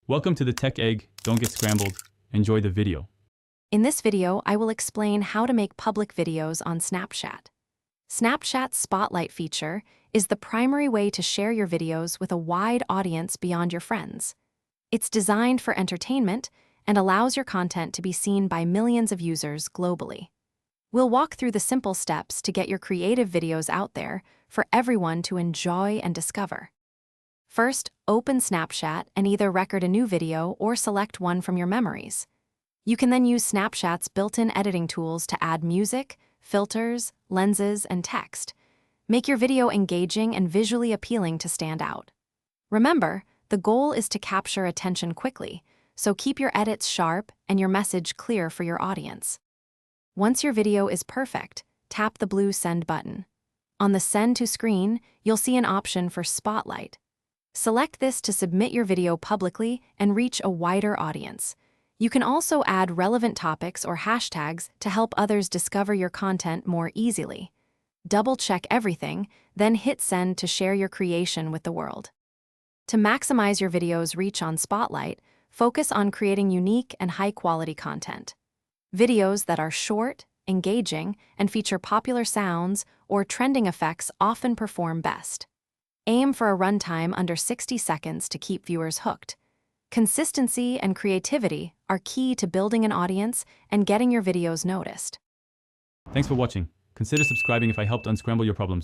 Welcome to the Tech Egg. Don't get scrambled. Enjoy the video. In this video, I will explain how to make public videos on Snapchat. Snapchat's Spotlight feature is the primary way to share your videos with a wide audience beyond your friends. It's designed for entertainment and allows your content to be seen by millions of users globally. We'll walk through the simple steps to get your creative videos out there for everyone to enjoy and discover. First, open Snapchat and either record a new video or select one from your memories. You can then use Snapchat's built-in editing tools to add music, filters, lenses, and text. Make your video engaging and visually appealing to stand out. Remember, the goal is to capture attention quickly, so keep your edits sharp and your message clear for your audience. Once your video is perfect, tap the blue Send button. On the Send to screen, you'll see an option for Spotlight. Select this to submit your video publicly and reach a wider audience. You can also add relevant topics or hashtags to help others discover your content more easily. Double-check everything, then hit Send to share your creation with the world. To maximize your video's reach on Spotlight, focus on creating unique and high-quality content. Videos that are short, engaging, and feature popular sounds or trending effects often perform best. Aim for a runtime under 60 seconds to keep viewers hooked. Consistency and creativity are key to building an audience and getting your videos noticed. Thanks for watching. Consider subscribing if I helped unscramble your problems.